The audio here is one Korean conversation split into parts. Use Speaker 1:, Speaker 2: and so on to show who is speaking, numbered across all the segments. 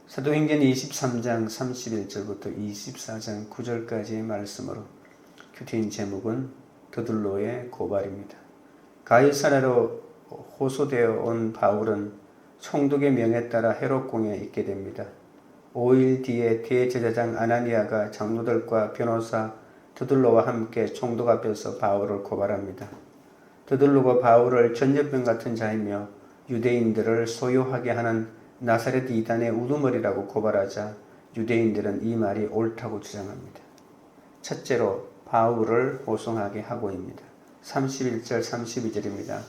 Speaker 1: 사도행전 23장 31절부터 24장 9절까지의 말씀으로 큐티인 제목은 드둘로의 고발입니다. 가이사랴로 호소되어 온 바울은 총독의 명에 따라 헤롯궁에 있게 됩니다. 5일 뒤에 대제사장 아나니아가 장로들과 변호사 드둘로와 함께 총독 앞에서 바울을 고발합니다. 드둘로가 바울을 전염병 같은 자이며 유대인들을 소요하게 하는 나사렛 이단의 우두머리라고 고발하자 유대인들은 이 말이 옳다고 주장합니다. 첫째로 바울을 호송하게 하고입니다. 31절 32절입니다.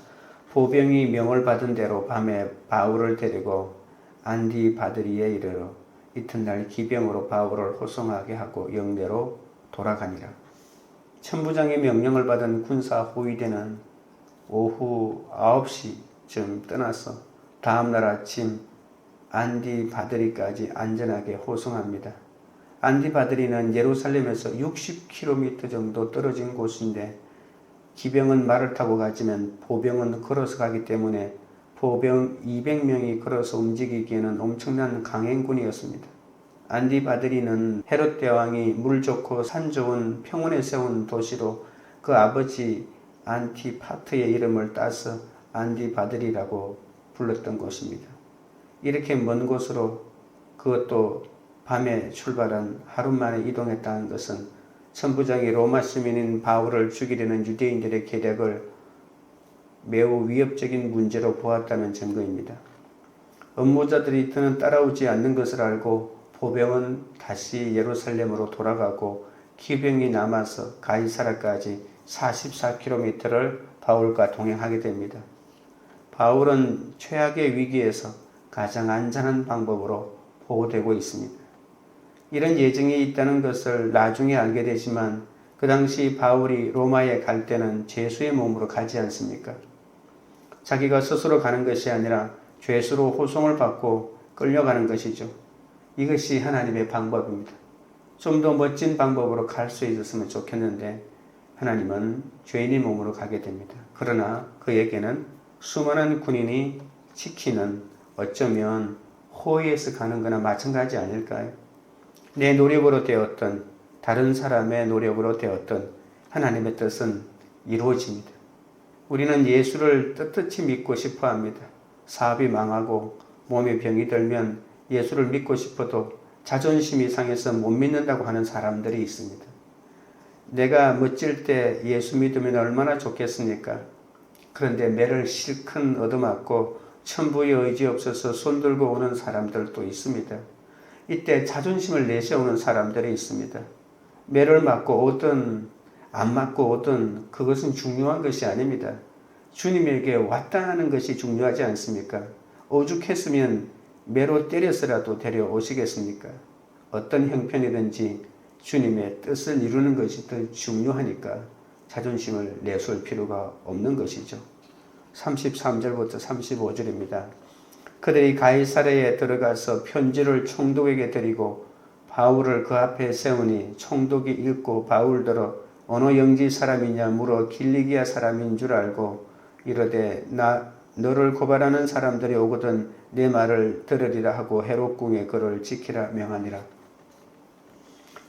Speaker 1: 보병이 명을 받은 대로 밤에 바울을 데리고 안디바드리에 이르러 이튿날 기병으로 바울을 호송하게 하고 영내로 돌아가니라. 천부장의 명령을 받은 군사 호위대는 오후 9시쯤 떠나서 다음날 아침 안디바드리까지 안전하게 호송합니다. 안디바드리는 예루살렘에서 60km 정도 떨어진 곳인데 기병은 말을 타고 가지만 보병은 걸어서 가기 때문에 보병 200명이 걸어서 움직이기에는 엄청난 강행군이었습니다. 안디바드리는 헤롯 대왕이 물 좋고 산 좋은 평원에 세운 도시로 그 아버지 안티파트의 이름을 따서 안디바드리라고 불렀던 곳입니다. 이렇게 먼 곳으로 그것도 밤에 출발한 하루 만에 이동했다는 것은 천부장이 로마 시민인 바울을 죽이려는 유대인들의 계략을 매우 위협적인 문제로 보았다는 증거입니다. 음모자들이 더는 따라오지 않는 것을 알고 보병은 다시 예루살렘으로 돌아가고 기병이 남아서 가이사랴까지 44km를 바울과 동행하게 됩니다. 바울은 최악의 위기에서 가장 안전한 방법으로 보호되고 있습니다. 이런 예정이 있다는 것을 나중에 알게 되지만 그 당시 바울이 로마에 갈 때는 죄수의 몸으로 가지 않습니까? 자기가 스스로 가는 것이 아니라 죄수로 호송을 받고 끌려가는 것이죠. 이것이 하나님의 방법입니다. 좀 더 멋진 방법으로 갈 수 있었으면 좋겠는데 하나님은 죄인의 몸으로 가게 됩니다. 그러나 그에게는 수많은 군인이 지키는 어쩌면 호위에서 가는 거나 마찬가지 아닐까요? 내 노력으로 되었던 다른 사람의 노력으로 되었던 하나님의 뜻은 이루어집니다. 우리는 예수를 떳떳이 믿고 싶어 합니다. 사업이 망하고 몸에 병이 들면 예수를 믿고 싶어도 자존심이 상해서 못 믿는다고 하는 사람들이 있습니다. 내가 멋질 때 예수 믿으면 얼마나 좋겠습니까? 그런데 매를 실컷 얻어맞고 천부의 의지 없어서 손들고 오는 사람들도 있습니다. 이때 자존심을 내세우는 사람들이 있습니다. 매를 맞고 오든 안 맞고 오든 그것은 중요한 것이 아닙니다. 주님에게 왔다 하는 것이 중요하지 않습니까? 오죽했으면 매로 때려서라도 데려오시겠습니까? 어떤 형편이든지 주님의 뜻을 이루는 것이 더 중요하니까 자존심을 내세울 필요가 없는 것이죠. 33절부터 35절입니다. 그들이 가이사랴에 들어가서 편지를 총독에게 드리고 바울을 그 앞에 세우니 총독이 읽고 바울더러 어느 영지 사람이냐 물어 길리기아 사람인 줄 알고 이르되 너를 고발하는 사람들이 오거든 내 말을 들으리라 하고 헤롯궁에 그를 지키라 명하니라.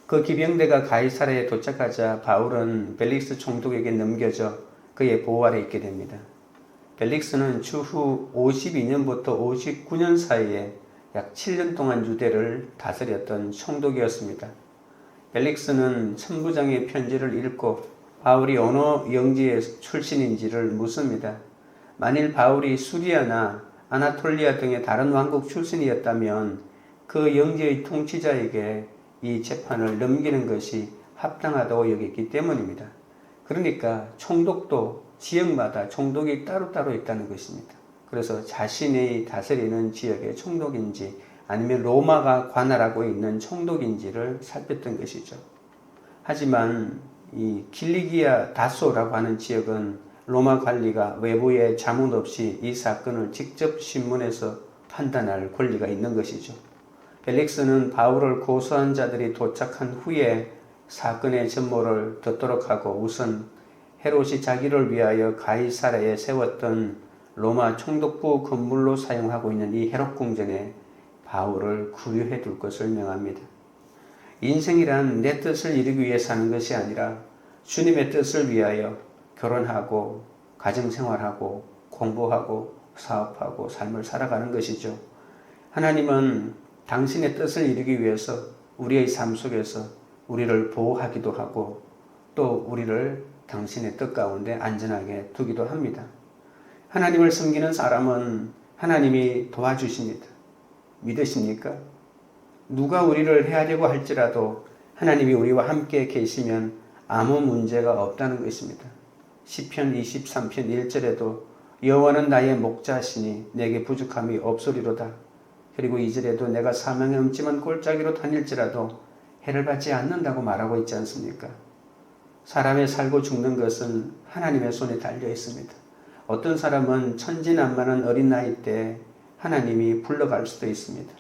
Speaker 1: 그 기병대가 가이사랴에 도착하자 바울은 벨릭스 총독에게 넘겨져 그의 보호 아래 있게 됩니다. 벨릭스는 추후 52년부터 59년 사이에 약 7년 동안 유대를 다스렸던 총독이었습니다. 벨릭스는 천부장의 편지를 읽고 바울이 어느 영지의 출신인지를 묻습니다. 만일 바울이 수리아나 아나톨리아 등의 다른 왕국 출신이었다면 그 영지의 통치자에게 이 재판을 넘기는 것이 합당하다고 여겼기 때문입니다. 그러니까 총독도 지역마다 총독이 따로따로 있다는 것입니다. 그래서 자신이 다스리는 지역의 총독인지 아니면 로마가 관할하고 있는 총독인지를 살폈던 것이죠. 하지만 이 길리기아 다소라고 하는 지역은 로마 관리가 외부의 자문 없이 이 사건을 직접 신문해서 판단할 권리가 있는 것이죠. 벨릭스는 바울을 고소한 자들이 도착한 후에 사건의 전모를 듣도록 하고 우선 헤롯이 자기를 위하여 가이사랴에 세웠던 로마 총독부 건물로 사용하고 있는 이 헤롯궁전에 바울을 구류해 둘 것을 명합니다. 인생이란 내 뜻을 이루기 위해 사는 것이 아니라 주님의 뜻을 위하여 결혼하고 가정생활하고 공부하고 사업하고 삶을 살아가는 것이죠. 하나님은 당신의 뜻을 이루기 위해서 우리의 삶 속에서 우리를 보호하기도 하고 또 우리를 당신의 뜻 가운데 안전하게 두기도 합니다. 하나님을 섬기는 사람은 하나님이 도와주십니다. 믿으십니까? 누가 우리를 해하려고 할지라도 하나님이 우리와 함께 계시면 아무 문제가 없다는 것입니다. 시편 23편 1절에도 여호와는 나의 목자시니 내게 부족함이 없으리로다. 그리고 2절에도 내가 사망의 음침한 골짜기로 다닐지라도 해를 받지 않는다고 말하고 있지 않습니까? 사람의 살고 죽는 것은 하나님의 손에 달려 있습니다. 어떤 사람은 천진난만한 어린 나이 때 하나님이 불러갈 수도 있습니다.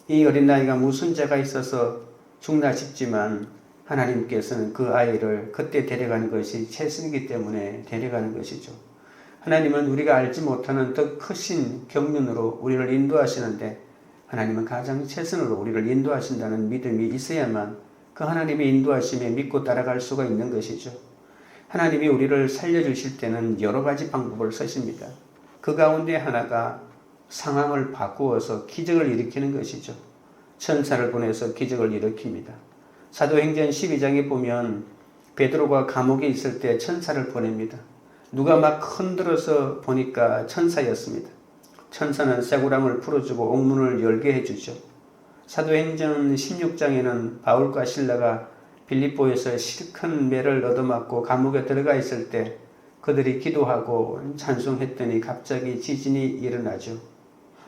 Speaker 1: 이 어린 나이가 무슨 죄가 있어서 죽나 싶지만 하나님께서는 그 아이를 그때 데려가는 것이 최선이기 때문에 데려가는 것이죠. 하나님은 우리가 알지 못하는 더 크신 경륜으로 우리를 인도하시는데 하나님은 가장 최선으로 우리를 인도하신다는 믿음이 있어야만 그 하나님의 인도하심에 믿고 따라갈 수가 있는 것이죠. 하나님이 우리를 살려주실 때는 여러 가지 방법을 쓰십니다. 그 가운데 하나가 상황을 바꾸어서 기적을 일으키는 것이죠. 천사를 보내서 기적을 일으킵니다. 사도행전 12장에 보면 베드로가 감옥에 있을 때 천사를 보냅니다. 누가 막 흔들어서 보니까 천사였습니다. 천사는 쇠고랑을 풀어주고 옥문을 열게 해주죠. 사도행전 16장에는 바울과 실라가 빌립보에서 큰 매를 얻어맞고 감옥에 들어가 있을 때 그들이 기도하고 찬송했더니 갑자기 지진이 일어나죠.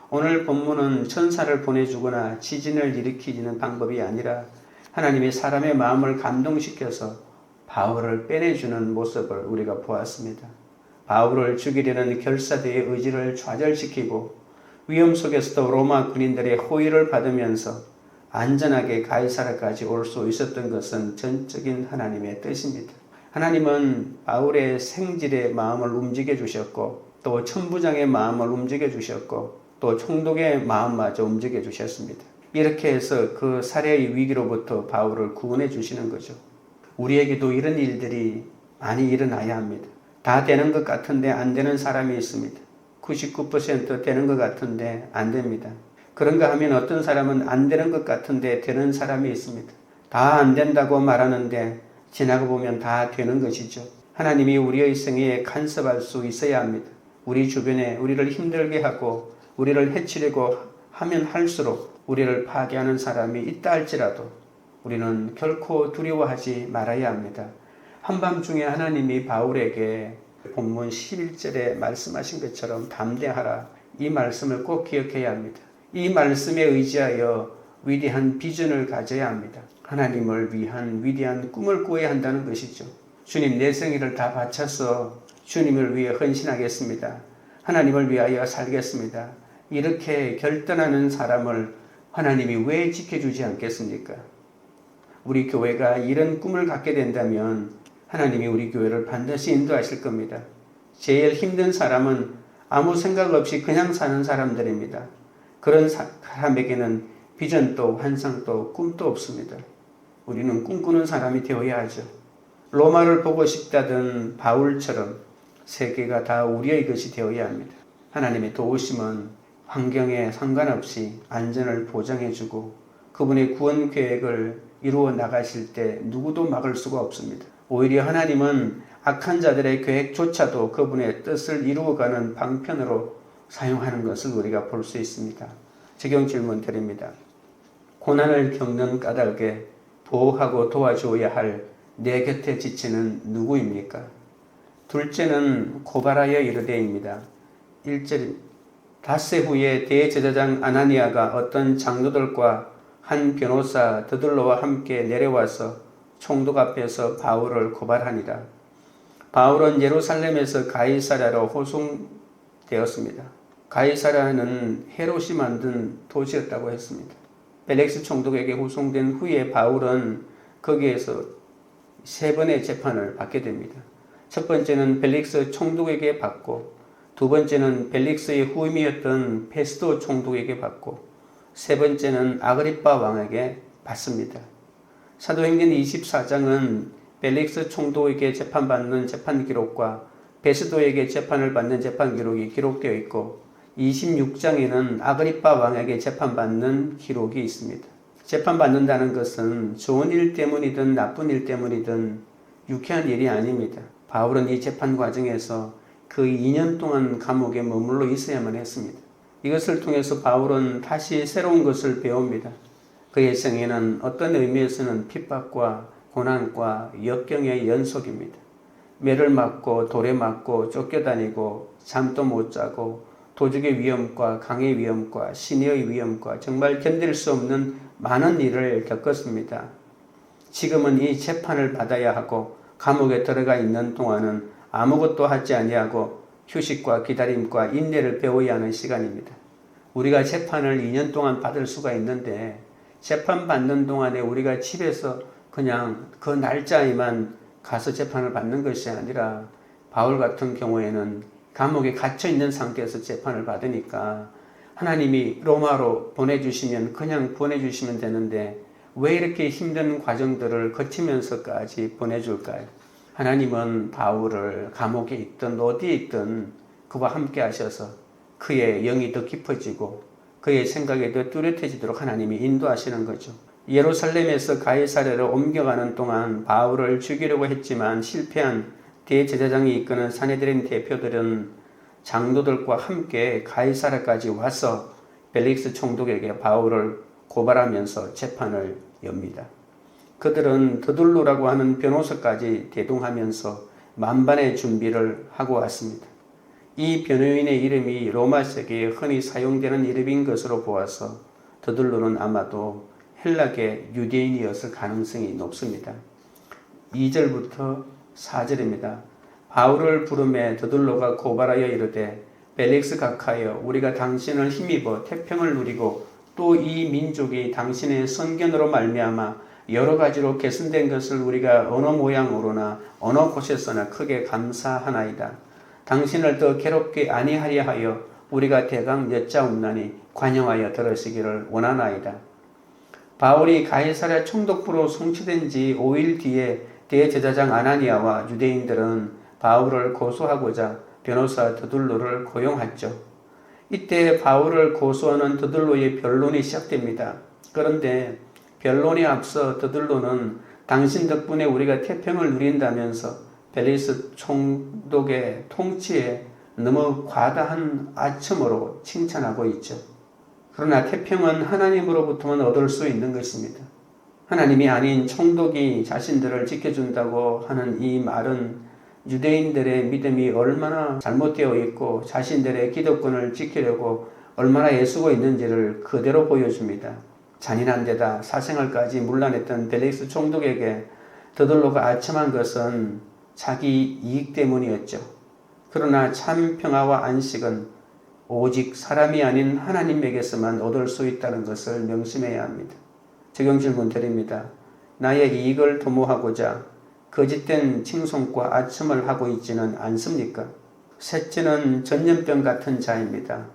Speaker 1: 오늘 본문은 천사를 보내주거나 지진을 일으키는 방법이 아니라 하나님이 사람의 마음을 감동시켜서 바울을 빼내주는 모습을 우리가 보았습니다. 바울을 죽이려는 결사대의 의지를 좌절시키고 위험 속에서도 로마 군인들의 호의를 받으면서 안전하게 가이사라까지 올 수 있었던 것은 전적인 하나님의 뜻입니다. 하나님은 바울의 생질의 마음을 움직여 주셨고 또 천부장의 마음을 움직여 주셨고 또 총독의 마음마저 움직여 주셨습니다. 이렇게 해서 그 살해의 위기로부터 바울을 구원해 주시는 거죠. 우리에게도 이런 일들이 많이 일어나야 합니다. 다 되는 것 같은데 안 되는 사람이 있습니다. 99% 되는 것 같은데 안 됩니다. 그런가 하면 어떤 사람은 안 되는 것 같은데 되는 사람이 있습니다. 다 안 된다고 말하는데 지나고 보면 다 되는 것이죠. 하나님이 우리의 생애에 간섭할 수 있어야 합니다. 우리 주변에 우리를 힘들게 하고 우리를 해치려고 하면 할수록 우리를 파괴하는 사람이 있다 할지라도 우리는 결코 두려워하지 말아야 합니다. 한밤중에 하나님이 바울에게 본문 11절에 말씀하신 것처럼 담대하라. 이 말씀을 꼭 기억해야 합니다. 이 말씀에 의지하여 위대한 비전을 가져야 합니다. 하나님을 위한 위대한 꿈을 꾸어야 한다는 것이죠. 주님 내 생애를 다 바쳐서 주님을 위해 헌신하겠습니다. 하나님을 위하여 살겠습니다. 이렇게 결단하는 사람을 하나님이 왜 지켜주지 않겠습니까? 우리 교회가 이런 꿈을 갖게 된다면 하나님이 우리 교회를 반드시 인도하실 겁니다. 제일 힘든 사람은 아무 생각 없이 그냥 사는 사람들입니다. 그런 사람에게는 비전도 환상도 꿈도 없습니다. 우리는 꿈꾸는 사람이 되어야 하죠. 로마를 보고 싶다던 바울처럼 세계가 다 우리의 것이 되어야 합니다. 하나님의 도우심은 환경에 상관없이 안전을 보장해주고 그분의 구원 계획을 이루어 나가실 때 누구도 막을 수가 없습니다. 오히려 하나님은 악한 자들의 계획조차도 그분의 뜻을 이루어가는 방편으로 사용하는 것을 우리가 볼 수 있습니다. 적용 질문 드립니다. 고난을 겪는 까닭에 보호하고 도와주어야 할 내 곁에 지체는 누구입니까? 둘째는 고발하여 이르되입니다. 1절 닷새 후에 대제사장 아나니아가 어떤 장로들과 한 변호사 드들로와 함께 내려와서 총독 앞에서 바울을 고발하니라. 바울은 예루살렘에서 가이사랴로 호송되었습니다. 가이사랴는 헤롯이 만든 도시였다고 했습니다. 벨릭스 총독에게 호송된 후에 바울은 거기에서 세 번의 재판을 받게 됩니다. 첫 번째는 벨릭스 총독에게 받고 두 번째는 벨릭스의 후임이었던 페스도 총독에게 받고 세 번째는 아그리빠 왕에게 받습니다. 사도행전 24장은 벨릭스 총독에게 재판받는 재판 기록과 베스도에게 재판을 받는 재판 기록이 기록되어 있고 26장에는 아그리빠 왕에게 재판받는 기록이 있습니다. 재판받는다는 것은 좋은 일 때문이든 나쁜 일 때문이든 유쾌한 일이 아닙니다. 바울은 이 재판 과정에서 그 2년 동안 감옥에 머물러 있어야만 했습니다. 이것을 통해서 바울은 다시 새로운 것을 배웁니다. 그의 생애는 어떤 의미에서는 핍박과 고난과 역경의 연속입니다. 매를 맞고 돌에 맞고 쫓겨다니고 잠도 못 자고 도적의 위험과 강의 위험과 신의 위험과 정말 견딜 수 없는 많은 일을 겪었습니다. 지금은 이 재판을 받아야 하고 감옥에 들어가 있는 동안은 아무것도 하지 아니하고 휴식과 기다림과 인내를 배워야 하는 시간입니다. 우리가 재판을 2년 동안 받을 수가 있는데 재판 받는 동안에 우리가 집에서 그냥 그 날짜에만 가서 재판을 받는 것이 아니라 바울 같은 경우에는 감옥에 갇혀 있는 상태에서 재판을 받으니까 하나님이 로마로 보내주시면 그냥 보내주시면 되는데 왜 이렇게 힘든 과정들을 거치면서까지 보내줄까요? 하나님은 바울을 감옥에 있든 어디에 있든 그와 함께 하셔서 그의 영이 더 깊어지고 그의 생각이 더 뚜렷해지도록 하나님이 인도하시는 거죠. 예루살렘에서 가이사랴로 옮겨가는 동안 바울을 죽이려고 했지만 실패한 대제사장이 이끄는 산헤드린 대표들은 장로들과 함께 가이사랴까지 와서 벨릭스 총독에게 바울을 고발하면서 재판을 엽니다. 그들은 드둘로라고 하는 변호사까지 대동하면서 만반의 준비를 하고 왔습니다. 이 변호인의 이름이 로마식에 흔히 사용되는 이름인 것으로 보아서 드둘로는 아마도 헬라계 유대인이었을 가능성이 높습니다. 2절부터 4절입니다. 바울을 부르매 드둘로가 고발하여 이르되 벨릭스 각하여 우리가 당신을 힘입어 태평을 누리고 또 이 민족이 당신의 선견으로 말미암아 여러 가지로 개선된 것을 우리가 어느 모양으로나 어느 곳에서나 크게 감사하나이다. 당신을 더 괴롭게 아니하려 하여 우리가 대강 여짜옵나니 관용하여 들으시기를 원하나이다. 바울이 가이사랴 총독부로 송치된 지 5일 뒤에 대제사장 아나니아와 유대인들은 바울을 고소하고자 변호사 드둘로를 고용했죠. 이때 바울을 고소하는 드둘로의 변론이 시작됩니다. 그런데 변론에 앞서 드둘로는 당신 덕분에 우리가 태평을 누린다면서 벨릭스 총독의 통치에 너무 과다한 아첨으로 칭찬하고 있죠. 그러나 태평은 하나님으로부터만 얻을 수 있는 것입니다. 하나님이 아닌 총독이 자신들을 지켜준다고 하는 이 말은 유대인들의 믿음이 얼마나 잘못되어 있고 자신들의 기득권을 지키려고 얼마나 애쓰고 있는지를 그대로 보여줍니다. 잔인한 데다 사생활까지 문란했던 벨릭스 총독에게 드둘로가 아첨한 것은 자기 이익 때문이었죠. 그러나 참 평화와 안식은 오직 사람이 아닌 하나님에게서만 얻을 수 있다는 것을 명심해야 합니다. 적용 질문 드립니다. 나의 이익을 도모하고자 거짓된 칭송과 아첨을 하고 있지는 않습니까? 셋째는 전염병 같은 자입니다.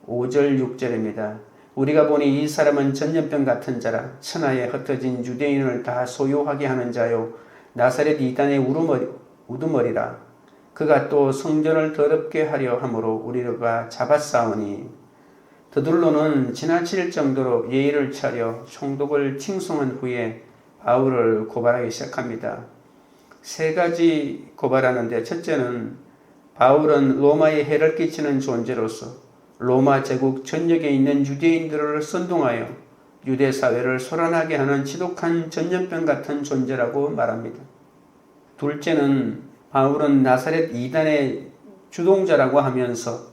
Speaker 1: 5절 6절입니다. 우리가 보니 이 사람은 전염병 같은 자라 천하에 흩어진 유대인을 다 소유하게 하는 자요 나사렛 이단의 우두머리라. 그가 또 성전을 더럽게 하려 함으로 우리가 잡았사오니. 드둘로는 지나칠 정도로 예의를 차려 총독을 칭송한 후에 바울을 고발하기 시작합니다. 세 가지 고발하는데 첫째는 바울은 로마에 해를 끼치는 존재로서 로마 제국 전역에 있는 유대인들을 선동하여 유대 사회를 소란하게 하는 지독한 전염병 같은 존재라고 말합니다. 둘째는 바울은 나사렛 이단의 주동자라고 하면서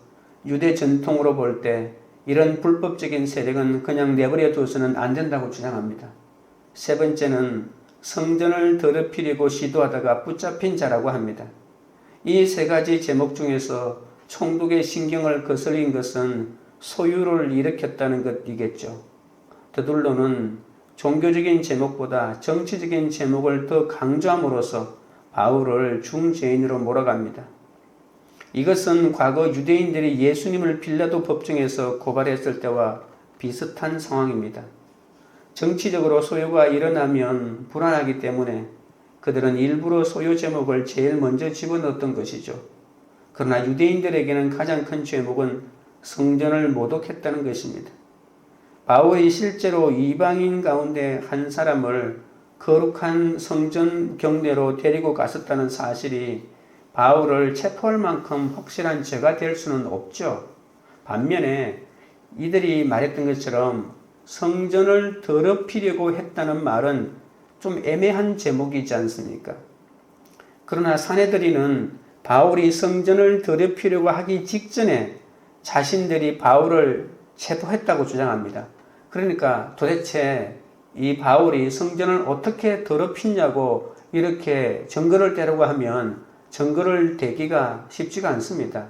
Speaker 1: 유대 전통으로 볼 때 이런 불법적인 세력은 그냥 내버려 둬서는 안 된다고 주장합니다. 세 번째는 성전을 더럽히려고 시도하다가 붙잡힌 자라고 합니다. 이 세 가지 제목 중에서 총독의 신경을 거슬린 것은 소유를 일으켰다는 것이겠죠. 드둘로는 종교적인 제목보다 정치적인 제목을 더 강조함으로써 바울을 중죄인으로 몰아갑니다. 이것은 과거 유대인들이 예수님을 빌라도 법정에서 고발했을 때와 비슷한 상황입니다. 정치적으로 소요가 일어나면 불안하기 때문에 그들은 일부러 소요 제목을 제일 먼저 집어넣었던 것이죠. 그러나 유대인들에게는 가장 큰 죄목은 성전을 모독했다는 것입니다. 바울이 실제로 이방인 가운데 한 사람을 거룩한 성전 경내로 데리고 갔었다는 사실이 바울을 체포할 만큼 확실한 죄가 될 수는 없죠. 반면에 이들이 말했던 것처럼 성전을 더럽히려고 했다는 말은 좀 애매한 제목이지 않습니까? 그러나 사내들이는 바울이 성전을 더럽히려고 하기 직전에 자신들이 바울을 체포했다고 주장합니다. 그러니까 도대체 이 바울이 성전을 어떻게 더럽히냐고 이렇게 증거를 대라고 하면 증거를 대기가 쉽지가 않습니다.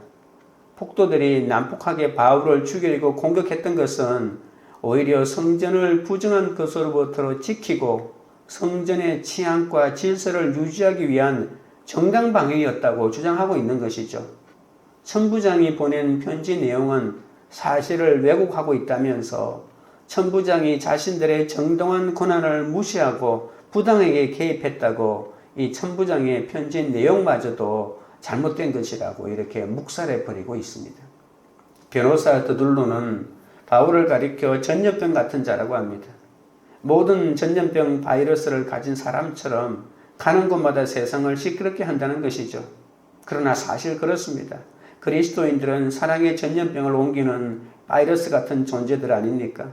Speaker 1: 폭도들이 난폭하게 바울을 죽이려고 공격했던 것은 오히려 성전을 부정한 것으로부터 지키고 성전의 치안과 질서를 유지하기 위한 정당 방위였다고 주장하고 있는 것이죠. 천부장이 보낸 편지 내용은 사실을 왜곡하고 있다면서 천부장이 자신들의 정당한 권한을 무시하고 부당하게 개입했다고 이 천부장의 편지 내용마저도 잘못된 것이라고 이렇게 묵살해버리고 있습니다. 변호사 드둘로는 바울을 가리켜 전염병 같은 자라고 합니다. 모든 전염병 바이러스를 가진 사람처럼 가는 곳마다 세상을 시끄럽게 한다는 것이죠. 그러나 사실 그렇습니다. 그리스도인들은 사랑의 전염병을 옮기는 바이러스 같은 존재들 아닙니까?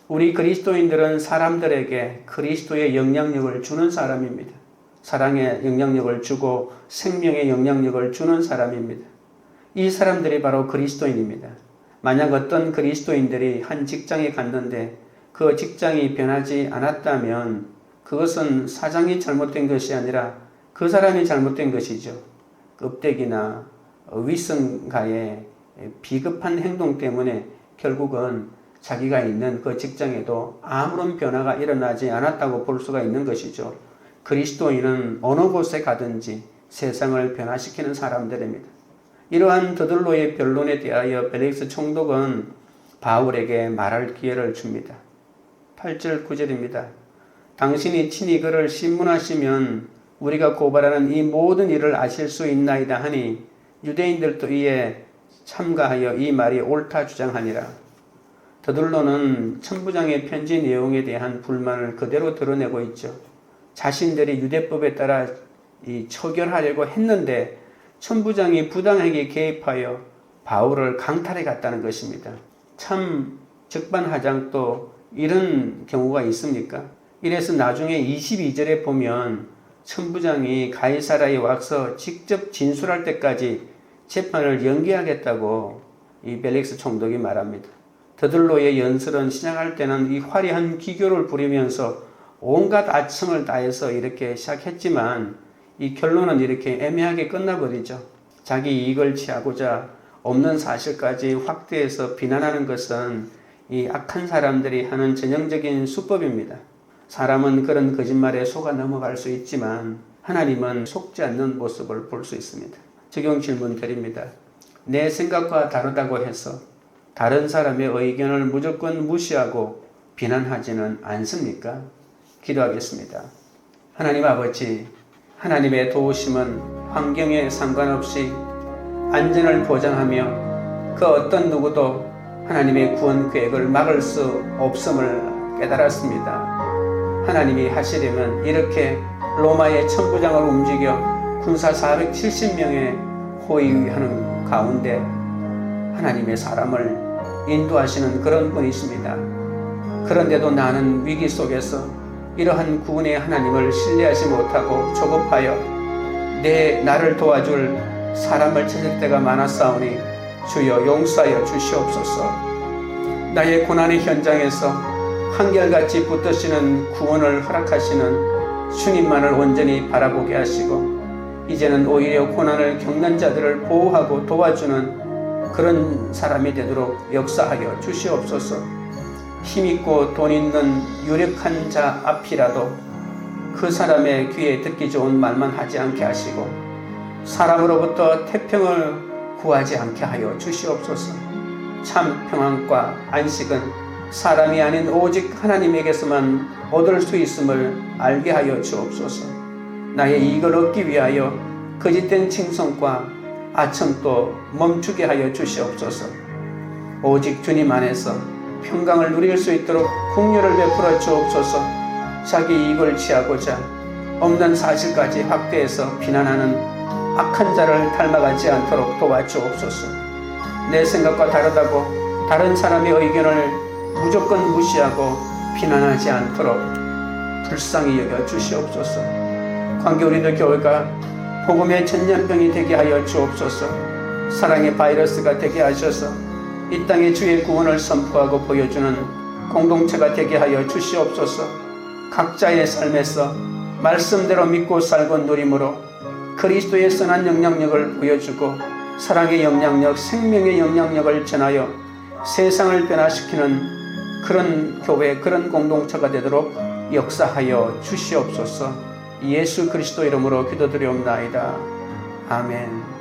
Speaker 1: 우리 그리스도인들은 사람들에게 그리스도의 영향력을 주는 사람입니다. 사랑의 영향력을 주고 생명의 영향력을 주는 사람입니다. 이 사람들이 바로 그리스도인입니다. 만약 어떤 그리스도인들이 한 직장에 갔는데 그 직장이 변하지 않았다면 그것은 사장이 잘못된 것이 아니라 그 사람이 잘못된 것이죠. 껍데기나 위선가의 비겁한 행동 때문에 결국은 자기가 있는 그 직장에도 아무런 변화가 일어나지 않았다고 볼 수가 있는 것이죠. 그리스도인은 어느 곳에 가든지 세상을 변화시키는 사람들입니다. 이러한 드둘로의 변론에 대하여 벨릭스 총독은 바울에게 말할 기회를 줍니다. 8절 9절입니다. 당신이 친히 그를 신문하시면 우리가 고발하는 이 모든 일을 아실 수 있나이다 하니 유대인들도 이에 참가하여 이 말이 옳다 주장하니라. 드둘로는 천부장의 편지 내용에 대한 불만을 그대로 드러내고 있죠. 자신들이 유대법에 따라 처결하려고 했는데 천부장이 부당하게 개입하여 바울을 강탈해 갔다는 것입니다. 참 적반하장도 이런 경우가 있습니까? 이래서 나중에 22절에 보면 천부장이 가이사라에 와서 직접 진술할 때까지 재판을 연기하겠다고 이 벨릭스 총독이 말합니다. 드둘로의 연설은 시작할 때는 이 화려한 기교를 부리면서 온갖 아첨을 다해서 이렇게 시작했지만 이 결론은 이렇게 애매하게 끝나버리죠. 자기 이익을 취하고자 없는 사실까지 확대해서 비난하는 것은 이 악한 사람들이 하는 전형적인 수법입니다. 사람은 그런 거짓말에 속아 넘어갈 수 있지만 하나님은 속지 않는 모습을 볼 수 있습니다. 적용 질문 드립니다. 내 생각과 다르다고 해서 다른 사람의 의견을 무조건 무시하고 비난하지는 않습니까? 기도하겠습니다. 하나님 아버지, 하나님의 도우심은 환경에 상관없이 안전을 보장하며 그 어떤 누구도 하나님의 구원 계획을 막을 수 없음을 깨달았습니다. 하나님이 하시려면 이렇게 로마의 천부장을 움직여 군사 470명의 호위하는 가운데 하나님의 사람을 인도하시는 그런 분이십니다. 그런데도 나는 위기 속에서 이러한 구원의 하나님을 신뢰하지 못하고 조급하여 나를 도와줄 사람을 찾을 때가 많았사오니 주여 용서하여 주시옵소서. 나의 고난의 현장에서 한결같이 붙드시는 구원을 허락하시는 주님만을 온전히 바라보게 하시고 이제는 오히려 고난을 겪는 자들을 보호하고 도와주는 그런 사람이 되도록 역사하여 주시옵소서. 힘있고 돈 있는 유력한 자 앞이라도 그 사람의 귀에 듣기 좋은 말만 하지 않게 하시고 사람으로부터 태평을 구하지 않게 하여 주시옵소서. 참 평안과 안식은 사람이 아닌 오직 하나님에게서만 얻을 수 있음을 알게 하여 주옵소서. 나의 이익을 얻기 위하여 거짓된 칭송과 아첨도 멈추게 하여 주시옵소서. 오직 주님 안에서 평강을 누릴 수 있도록 긍휼을 베풀어 주옵소서. 자기 이익을 취하고자 없는 사실까지 확대해서 비난하는 악한 자를 닮아가지 않도록 도와주옵소서. 내 생각과 다르다고 다른 사람의 의견을 무조건 무시하고 비난하지 않도록 불쌍히 여겨 주시옵소서. 관계 우리들 교회가 복음의 전염병이 되게 하여 주옵소서. 사랑의 바이러스가 되게 하셔서 이 땅에 주의 구원을 선포하고 보여주는 공동체가 되게 하여 주시옵소서. 각자의 삶에서 말씀대로 믿고 살고 누림으로 그리스도의 선한 영향력을 보여주고 사랑의 영향력, 생명의 영향력을 전하여 세상을 변화시키는 그런 교회, 그런 공동체가 되도록 역사하여 주시옵소서. 예수 그리스도 이름으로 기도드리옵나이다. 아멘.